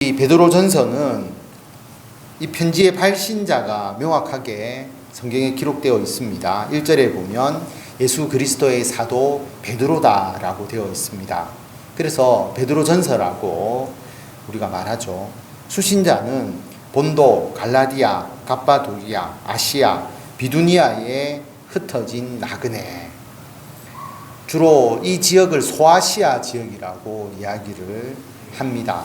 이 베드로전서는 이 편지의 발신자가 명확하게 성경에 기록되어 있습니다. 1절에 보면 예수 그리스도의 사도 베드로다라고 되어 있습니다. 그래서 베드로전서라고 우리가 말하죠. 수신자는 본도, 갈라디아, 갑바도기아, 아시아, 비두니아에 흩어진 나그네. 주로 이 지역을 소아시아 지역이라고 이야기를 합니다.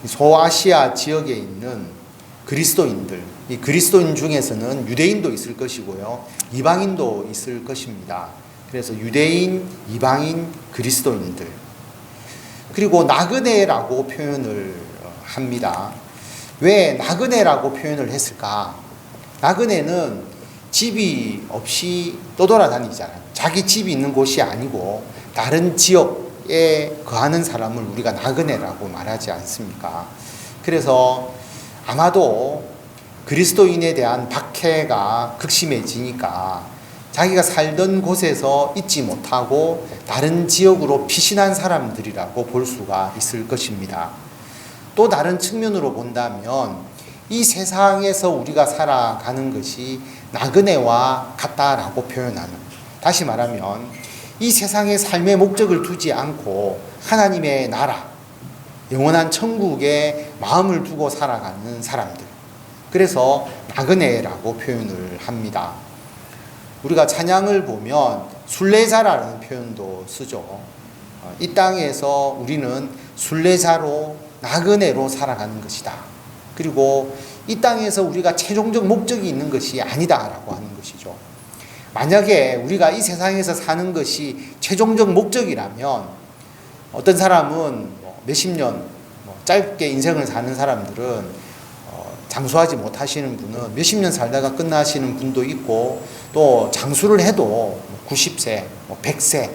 소아시아 지역에 있는 그리스도인들, 이 그리스도인 중에서는 유대인도 있을 것이고요, 이방인도 있을 것입니다. 그래서 유대인, 이방인, 그리스도인들. 그리고 나그네라고 표현을 합니다. 왜 나그네라고 표현을 했을까? 나그네는 집이 없이 떠돌아다니잖아요. 자기 집이 있는 곳이 아니고 다른 지역에 거하는 사람을 우리가 나그네라고 말하지 않습니까? 그래서 아마도 그리스도인에 대한 박해가 극심해지니까 자기가 살던 곳에서 있지 못하고 다른 지역으로 피신한 사람들이라고 볼 수가 있을 것입니다. 또 다른 측면으로 본다면 이 세상에서 우리가 살아가는 것이 나그네와 같다라고 표현하는, 다시 말하면 이 세상의 삶의 목적을 두지 않고 하나님의 나라, 영원한 천국에 마음을 두고 살아가는 사람들, 그래서 나그네라고 표현을 합니다. 우리가 찬양을 보면 순례자라는 표현도 쓰죠. 이 땅에서 우리는 순례자로 나그네로 살아가는 것이다. 그리고 이 땅에서 우리가 최종적 목적이 있는 것이 아니다라고 하는 것이죠. 만약에 우리가 이 세상에서 사는 것이 최종적 목적이라면, 어떤 사람은 몇십 년, 짧게 인생을 사는 사람들은 장수하지 못하시는 분은 몇십 년 살다가 끝나시는 분도 있고, 또 장수를 해도 90세, 100세,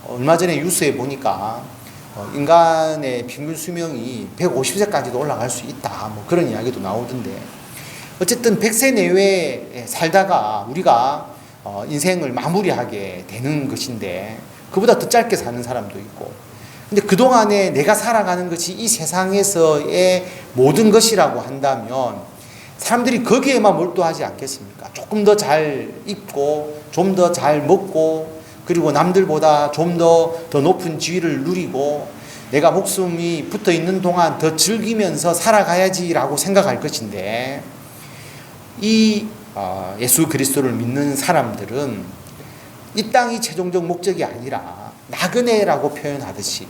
얼마 전에 뉴스에 보니까 인간의 평균 수명이 150세까지도 올라갈 수 있다, 그런 이야기도 나오던데, 어쨌든 100세 내외에 살다가 우리가 인생을 마무리하게 되는 것인데, 그보다 더 짧게 사는 사람도 있고, 근데 그동안에 내가 살아가는 것이 이 세상에서의 모든 것이라고 한다면 사람들이 거기에만 몰두하지 않겠습니까? 조금 더 잘 입고, 좀 더 잘 먹고, 그리고 남들보다 좀 더 높은 지위를 누리고, 내가 목숨이 붙어 있는 동안 더 즐기면서 살아가야지라고 생각할 것인데, 이 예수 그리스도를 믿는 사람들은 이 땅이 최종적 목적이 아니라 나그네라고 표현하듯이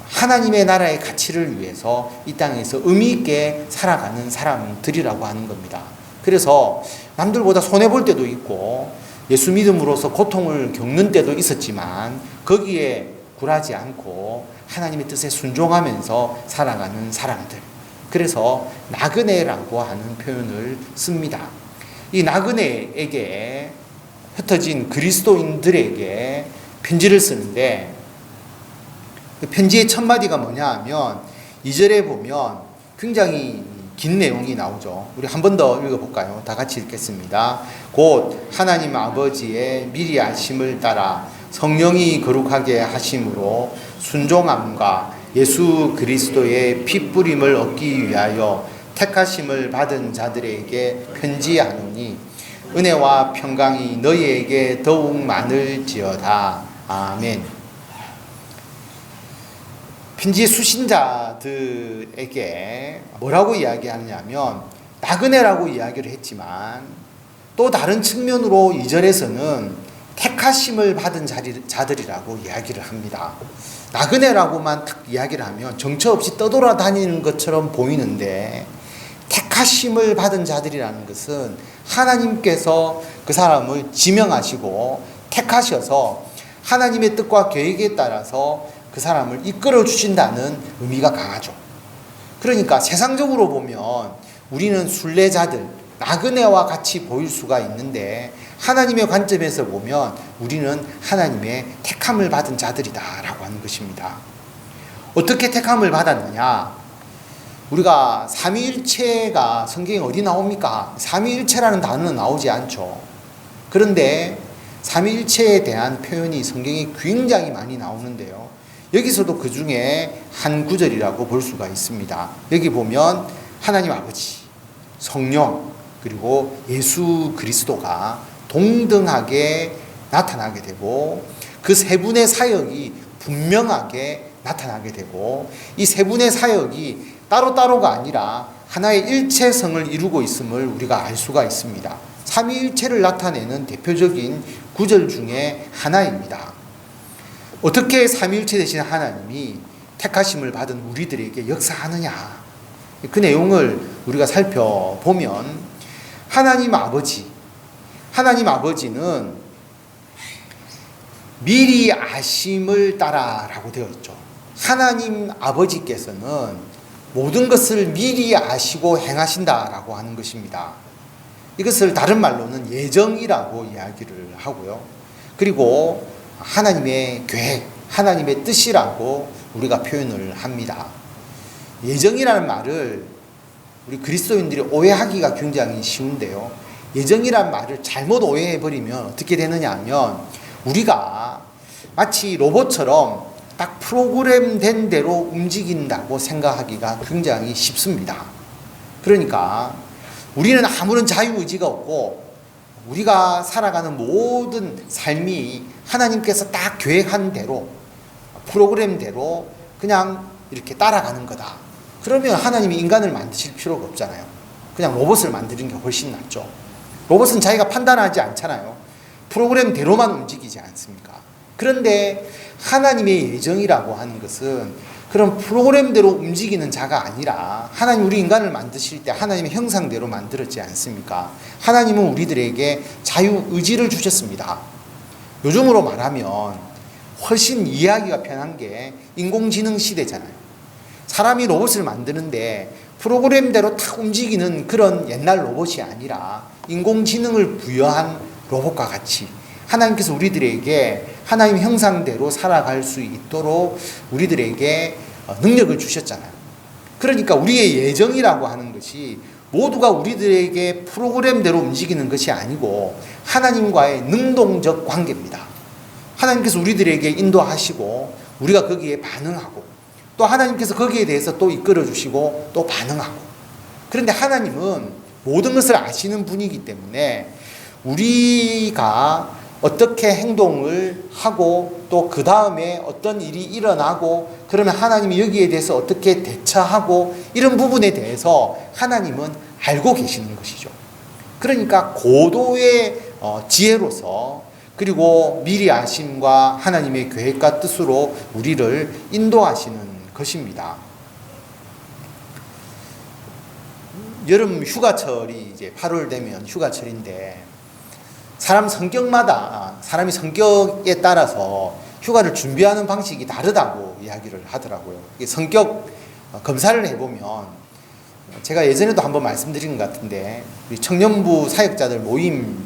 하나님의 나라의 가치를 위해서 이 땅에서 의미 있게 살아가는 사람들이라고 하는 겁니다. 그래서 남들보다 손해볼 때도 있고 예수 믿음으로써 고통을 겪는 때도 있었지만 거기에 굴하지 않고 하나님의 뜻에 순종하면서 살아가는 사람들, 그래서 나그네라고 하는 표현을 씁니다. 이 나그네에게, 흩어진 그리스도인들에게 편지를 쓰는데, 그 편지의 첫 마디가 뭐냐 하면 2절에 보면 굉장히 긴 내용이 나오죠. 우리 한 번 더 읽어볼까요? 다 같이 읽겠습니다. 곧 하나님 아버지의 미리 아심을 따라 성령이 거룩하게 하심으로 순종함과 예수 그리스도의 핏부림을 얻기 위하여 택하심을 받은 자들에게 편지하노니 은혜와 평강이 너희에게 더욱 많을지어다. 아멘. 편지의 수신자들에게 뭐라고 이야기하느냐면 나그네라고 이야기를 했지만, 또 다른 측면으로 2절에서는 택하심을 받은 자들이라고 이야기를 합니다. 나그네라고만 딱 이야기를 하면 정처 없이 떠돌아다니는 것처럼 보이는데, 택하심을 받은 자들이라는 것은 하나님께서 그 사람을 지명하시고 택하셔서 하나님의 뜻과 계획에 따라서 그 사람을 이끌어 주신다는 의미가 강하죠. 그러니까 세상적으로 보면 우리는 순례자들, 나그네와 같이 보일 수가 있는데, 하나님의 관점에서 보면 우리는 하나님의 택함을 받은 자들이다라고 하는 것입니다. 어떻게 택함을 받았느냐? 우리가 삼위일체가 성경에 어디 나옵니까? 삼위일체라는 단어는 나오지 않죠. 그런데 삼위일체에 대한 표현이 성경에 굉장히 많이 나오는데요, 여기서도 그 중에 한 구절이라고 볼 수가 있습니다. 여기 보면 하나님 아버지, 성령, 그리고 예수 그리스도가 동등하게 나타나게 되고 그 세 분의 사역이 분명하게 나타나게 되고 이 세 분의 사역이 따로따로가 아니라 하나의 일체성을 이루고 있음을 우리가 알 수가 있습니다. 삼위일체를 나타내는 대표적인 구절 중에 하나입니다. 어떻게 삼위일체 되신 하나님이 택하심을 받은 우리들에게 역사하느냐, 그 내용을 우리가 살펴보면 하나님 아버지는 미리 아심을 따라라고 되어 있죠. 하나님 아버지께서는 모든 것을 미리 아시고 행하신다라고 하는 것입니다. 이것을 다른 말로는 예정이라고 이야기를 하고요. 그리고 하나님의 계획, 하나님의 뜻이라고 우리가 표현을 합니다. 예정이라는 말을 우리 그리스도인들이 오해하기가 굉장히 쉬운데요. 예정이라는 말을 잘못 오해해버리면 어떻게 되느냐 하면 우리가 마치 로봇처럼 딱 프로그램된 대로 움직인다고 생각하기가 굉장히 쉽습니다. 그러니까 우리는 아무런 자유의지가 없고 우리가 살아가는 모든 삶이 하나님께서 딱 계획한 대로 프로그램대로 그냥 이렇게 따라가는 거다. 그러면 하나님이 인간을 만드실 필요가 없잖아요. 그냥 로봇을 만드는 게 훨씬 낫죠. 로봇은 자기가 판단하지 않잖아요. 프로그램대로만 움직이지 않습니까? 그런데 하나님의 예정이라고 하는 것은 그런 프로그램대로 움직이는 자가 아니라 하나님 우리 인간을 만드실 때 하나님의 형상대로 만들었지 않습니까? 하나님은 우리들에게 자유의지를 주셨습니다. 요즘으로 말하면 훨씬 이해하기가 편한 게 인공지능 시대잖아요. 사람이 로봇을 만드는데 프로그램대로 탁 움직이는 그런 옛날 로봇이 아니라 인공지능을 부여한 로봇과 같이 하나님께서 우리들에게 하나님 형상대로 살아갈 수 있도록 우리들에게 능력을 주셨잖아요. 그러니까 우리의 예정이라고 하는 것이 모두가 우리들에게 프로그램대로 움직이는 것이 아니고 하나님과의 능동적 관계입니다. 하나님께서 우리들에게 인도하시고 우리가 거기에 반응하고 또 하나님께서 거기에 대해서 또 이끌어 주시고 또 반응하고. 그런데 하나님은 모든 것을 아시는 분이기 때문에 우리가 어떻게 행동을 하고 또 그 다음에 어떤 일이 일어나고 그러면 하나님이 여기에 대해서 어떻게 대처하고 이런 부분에 대해서 하나님은 알고 계시는 것이죠. 그러니까 고도의 지혜로서 그리고 미리 아심과 하나님의 계획과 뜻으로 우리를 인도하시는 것입니다. 여름 휴가철이 이제 8월 되면 휴가철인데 사람이 성격에 따라서 휴가를 준비하는 방식이 다르다고 이야기를 하더라고요. 성격 검사를 해보면 제가 예전에도 한번 말씀드린 것 같은데 우리 청년부 사역자들 모임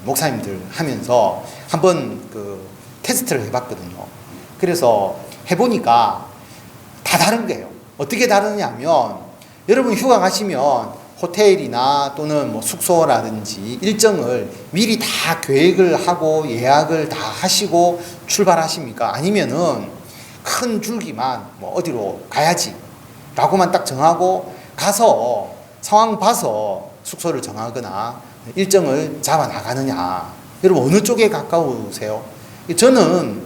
목사님들 하면서 한번 그 테스트를 해봤거든요. 그래서 해보니까 다 다른 거예요. 어떻게 다르냐 하면 여러분 휴가 가시면 호텔이나 또는 뭐 숙소라든지 일정을 미리 다 계획을 하고 예약을 다 하시고 출발하십니까? 아니면은 큰 줄기만 뭐 어디로 가야지 라고만 딱 정하고 가서 상황 봐서 숙소를 정하거나 일정을 잡아 나가느냐. 여러분 어느 쪽에 가까우세요? 저는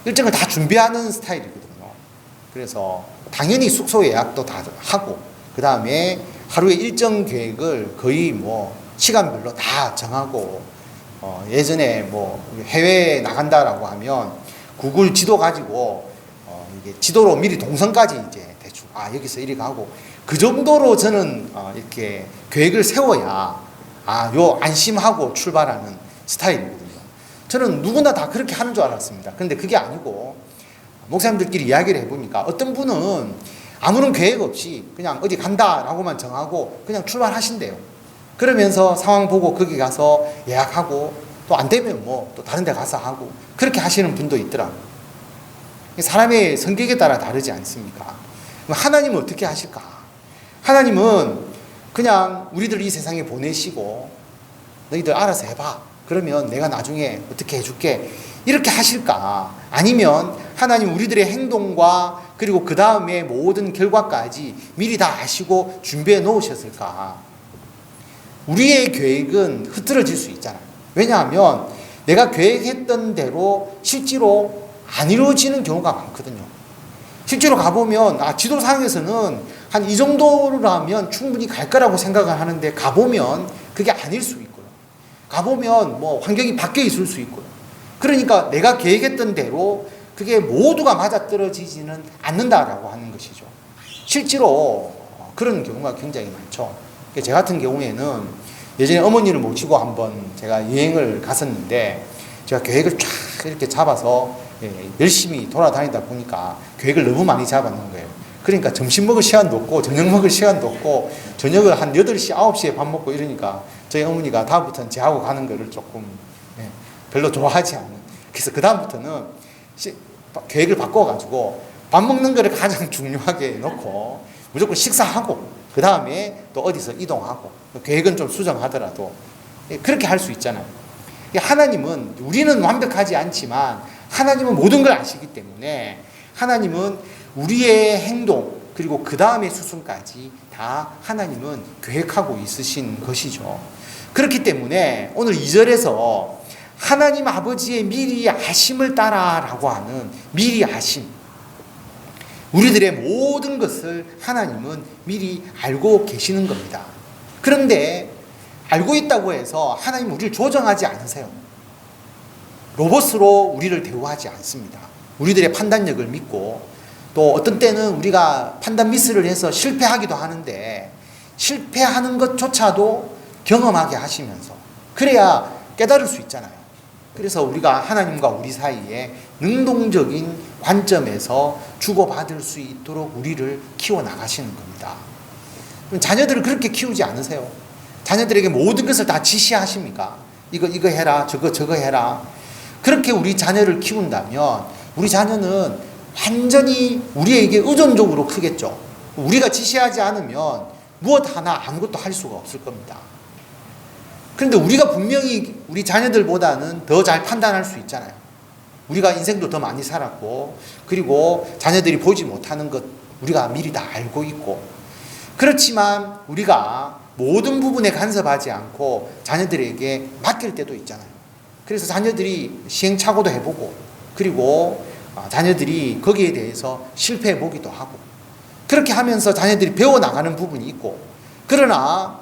일정을 다 준비하는 스타일이거든요. 그래서 당연히 숙소 예약도 다 하고 그 다음에 하루의 일정 계획을 거의 뭐 시간별로 다 정하고 예전에 뭐 해외에 나간다라고 하면 구글 지도 가지고 이게 지도로 미리 동선까지 이제 대충 여기서 이리 가고 그 정도로 저는 이렇게 계획을 세워야 요 안심하고 출발하는 스타일이거든요. 저는 누구나 다 그렇게 하는 줄 알았습니다. 그런데 그게 아니고 목사님들끼리 이야기를 해보니까 어떤 분은 아무런 계획 없이 그냥 어디 간다라고만 정하고 그냥 출발하신대요. 그러면서 상황 보고 거기 가서 예약하고 또 안 되면 뭐 또 다른 데 가서 하고 그렇게 하시는 분도 있더라고요. 사람의 성격에 따라 다르지 않습니까? 하나님은 어떻게 하실까? 하나님은 그냥 우리들 이 세상에 보내시고 너희들 알아서 해봐. 그러면 내가 나중에 어떻게 해줄게. 이렇게 하실까? 아니면 하나님 우리들의 행동과 그리고 그 다음에 모든 결과까지 미리 다 아시고 준비해 놓으셨을까? 우리의 계획은 흐트러질 수 있잖아요. 왜냐하면 내가 계획했던 대로 실제로 안 이루어지는 경우가 많거든요. 실제로 가보면 지도상에서는 한 이 정도라면 충분히 갈 거라고 생각을 하는데 가보면 그게 아닐 수 있고요. 가보면 뭐 환경이 바뀌어 있을 수 있고요. 그러니까 내가 계획했던 대로 그게 모두가 맞아떨어지지는 않는다라고 하는 것이죠. 실제로 그런 경우가 굉장히 많죠. 제 같은 경우에는 예전에 어머니를 모시고 한번 제가 여행을 갔었는데 제가 계획을 쫙 이렇게 잡아서 열심히 돌아다니다 보니까 계획을 너무 많이 잡았는 거예요. 그러니까 점심 먹을 시간도 없고 저녁 먹을 시간도 없고 저녁을 한 8시, 9시에 밥 먹고 이러니까 저희 어머니가 다음부터는 제하고 가는 거를 조금 별로 좋아하지 않는. 그래서 그 다음부터는 계획을 바꿔가지고 밥 먹는 거를 가장 중요하게 놓고 무조건 식사하고 그 다음에 또 어디서 이동하고 계획은 좀 수정하더라도 그렇게 할 수 있잖아요. 하나님은 우리는 완벽하지 않지만 하나님은 모든 걸 아시기 때문에 하나님은 우리의 행동 그리고 그 다음의 수순까지 다 하나님은 계획하고 있으신 것이죠. 그렇기 때문에 오늘 2절에서 하나님 아버지의 미리 아심을 따라라고 하는 미리 아심, 우리들의 모든 것을 하나님은 미리 알고 계시는 겁니다. 그런데 알고 있다고 해서 하나님 우리를 조정하지 않으세요. 로봇으로 우리를 대우하지 않습니다. 우리들의 판단력을 믿고 또 어떤 때는 우리가 판단 미스를 해서 실패하기도 하는데 실패하는 것조차도 경험하게 하시면서 그래야 깨달을 수 있잖아요. 그래서 우리가 하나님과 우리 사이에 능동적인 관점에서 주고받을 수 있도록 우리를 키워나가시는 겁니다. 자녀들을 그렇게 키우지 않으세요? 자녀들에게 모든 것을 다 지시하십니까? 이거 해라, 저거 해라. 그렇게 우리 자녀를 키운다면 우리 자녀는 완전히 우리에게 의존적으로 크겠죠. 우리가 지시하지 않으면 무엇 하나 아무것도 할 수가 없을 겁니다. 그런데 우리가 분명히 우리 자녀들보다는 더 잘 판단할 수 있잖아요. 우리가 인생도 더 많이 살았고 그리고 자녀들이 보지 못하는 것 우리가 미리 다 알고 있고 그렇지만 우리가 모든 부분에 간섭하지 않고 자녀들에게 맡길 때도 있잖아요. 그래서 자녀들이 시행착오도 해보고 그리고 자녀들이 거기에 대해서 실패해 보기도 하고 그렇게 하면서 자녀들이 배워나가는 부분이 있고 그러나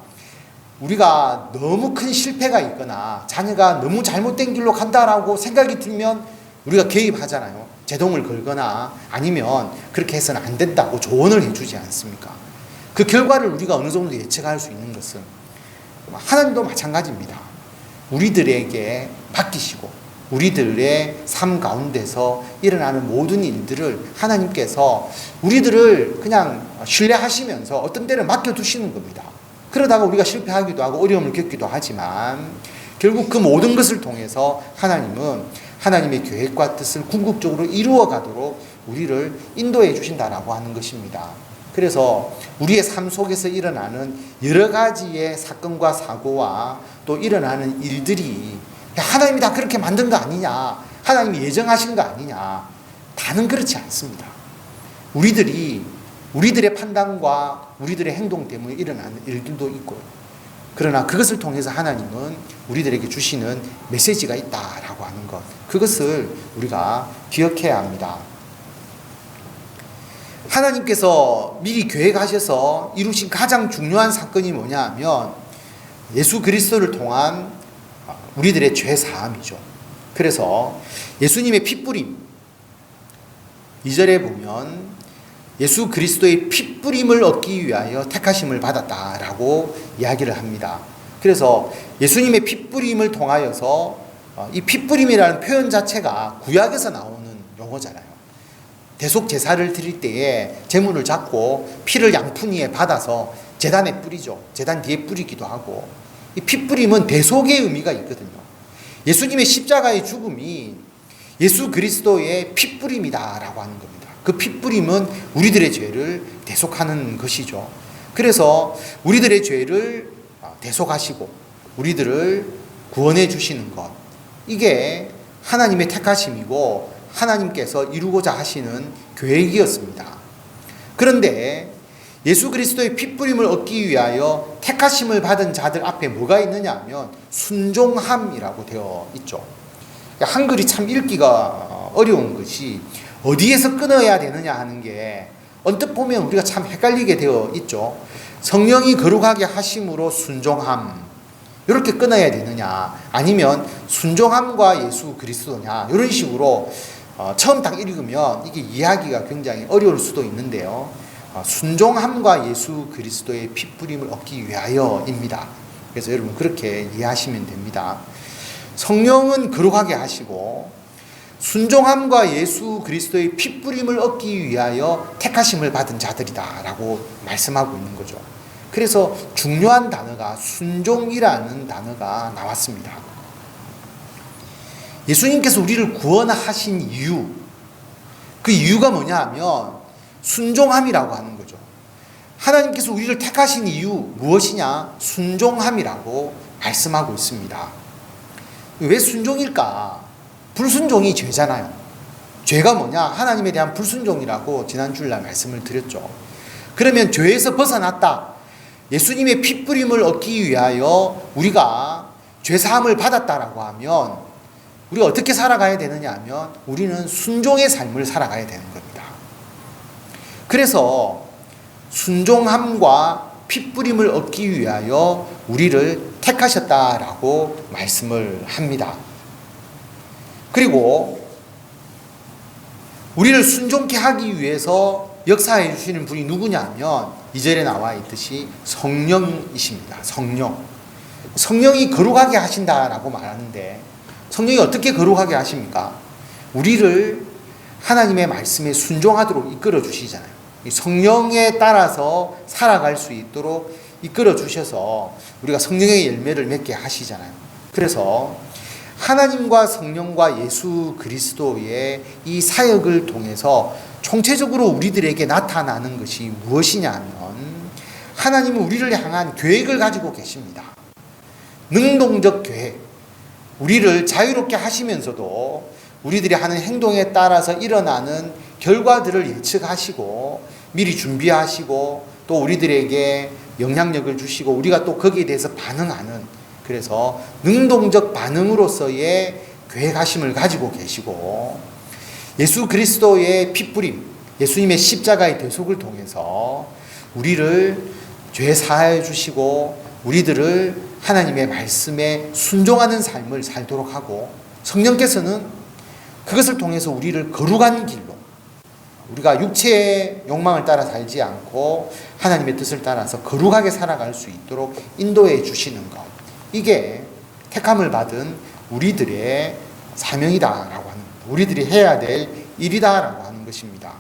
우리가 너무 큰 실패가 있거나 자녀가 너무 잘못된 길로 간다라고 생각이 들면 우리가 개입하잖아요. 제동을 걸거나 아니면 그렇게 해서는 안 된다고 조언을 해주지 않습니까? 그 결과를 우리가 어느 정도 예측할 수 있는 것은 하나님도 마찬가지입니다. 우리들에게 맡기시고 우리들의 삶 가운데서 일어나는 모든 일들을 하나님께서 우리들을 그냥 신뢰하시면서 어떤 때는 맡겨두시는 겁니다. 그러다가 우리가 실패하기도 하고 어려움을 겪기도 하지만 결국 그 모든 것을 통해서 하나님은 하나님의 계획과 뜻을 궁극적으로 이루어 가도록 우리를 인도해 주신다라고 하는 것입니다. 그래서 우리의 삶 속에서 일어나는 여러 가지의 사건과 사고와 또 일어나는 일들이 하나님이 다 그렇게 만든 거 아니냐, 하나님이 예정하신 거 아니냐, 다는 그렇지 않습니다. 우리들의 판단과 우리들의 행동 때문에 일어나는 일들도 있고요. 그러나 그것을 통해서 하나님은 우리들에게 주시는 메시지가 있다라고 하는 것, 그것을 우리가 기억해야 합니다. 하나님께서 미리 계획하셔서 이루신 가장 중요한 사건이 뭐냐 하면 예수 그리스도를 통한 우리들의 죄 사함이죠. 그래서 예수님의 핏뿌림, 2절에 보면 예수 그리스도의 핏뿌림을 얻기 위하여 택하심을 받았다라고 이야기를 합니다. 그래서 예수님의 핏뿌림을 통하여서 이 핏뿌림이라는 표현 자체가 구약에서 나오는 용어잖아요. 대속 제사를 드릴 때에 제물을 잡고 피를 양푼 위에 받아서 제단에 뿌리죠. 제단 뒤에 뿌리기도 하고 이 핏뿌림은 대속의 의미가 있거든요. 예수님의 십자가의 죽음이 예수 그리스도의 핏뿌림이다라고 하는 겁니다. 그 핏뿌림은 우리들의 죄를 대속하는 것이죠. 그래서 우리들의 죄를 대속하시고 우리들을 구원해 주시는 것, 이게 하나님의 택하심이고 하나님께서 이루고자 하시는 계획이었습니다. 그런데 예수 그리스도의 핏부림을 얻기 위하여 택하심을 받은 자들 앞에 뭐가 있느냐 하면 순종함이라고 되어 있죠. 한글이 참 읽기가 어려운 것이 어디에서 끊어야 되느냐 하는 게 언뜻 보면 우리가 참 헷갈리게 되어 있죠. 성령이 거룩하게 하심으로 순종함, 이렇게 끊어야 되느냐, 아니면 순종함과 예수 그리스도냐, 이런 식으로 처음 딱 읽으면 이게 이해하기가 굉장히 어려울 수도 있는데요. 순종함과 예수 그리스도의 핏부림을 얻기 위하여입니다. 그래서 여러분 그렇게 이해하시면 됩니다. 성령은 거룩하게 하시고 순종함과 예수 그리스도의 핏부림을 얻기 위하여 택하심을 받은 자들이다 라고 말씀하고 있는 거죠. 그래서 중요한 단어가 순종이라는 단어가 나왔습니다. 예수님께서 우리를 구원하신 이유, 그 이유가 뭐냐 하면 순종함이라고 하는 거죠. 하나님께서 우리를 택하신 이유 무엇이냐? 순종함이라고 말씀하고 있습니다. 왜 순종일까? 불순종이 죄잖아요. 죄가 뭐냐? 하나님에 대한 불순종이라고 지난 주일날 말씀을 드렸죠. 그러면 죄에서 벗어났다, 예수님의 핏부림을 얻기 위하여 우리가 죄사함을 받았다라고 하면 우리가 어떻게 살아가야 되느냐 하면 우리는 순종의 삶을 살아가야 되는 겁니다. 그래서 순종함과 핏부림을 얻기 위하여 우리를 택하셨다라고 말씀을 합니다. 그리고 우리를 순종케 하기 위해서 역사해 주시는 분이 누구냐면 2절에 나와 있듯이 성령이십니다. 성령이 거룩하게 하신다라고 말하는데 성령이 어떻게 거룩하게 하십니까? 우리를 하나님의 말씀에 순종하도록 이끌어 주시잖아요. 성령에 따라서 살아갈 수 있도록 이끌어 주셔서 우리가 성령의 열매를 맺게 하시잖아요. 그래서 하나님과 성령과 예수 그리스도의 이 사역을 통해서 총체적으로 우리들에게 나타나는 것이 무엇이냐면 하나님은 우리를 향한 계획을 가지고 계십니다. 능동적 계획, 우리를 자유롭게 하시면서도 우리들이 하는 행동에 따라서 일어나는 결과들을 예측하시고 미리 준비하시고 또 우리들에게 영향력을 주시고 우리가 또 거기에 대해서 반응하는, 그래서 능동적 반응으로서의 계획하심을 가지고 계시고 예수 그리스도의 핏부림, 예수님의 십자가의 대속을 통해서 우리를 죄 사하여 주시고 우리들을 하나님의 말씀에 순종하는 삶을 살도록 하고 성령께서는 그것을 통해서 우리를 거룩한 길로, 우리가 육체의 욕망을 따라 살지 않고 하나님의 뜻을 따라서 거룩하게 살아갈 수 있도록 인도해 주시는 것, 이게 택함을 받은 우리들의 사명이다라고 하는, 우리들이 해야 될 일이다라고 하는 것입니다.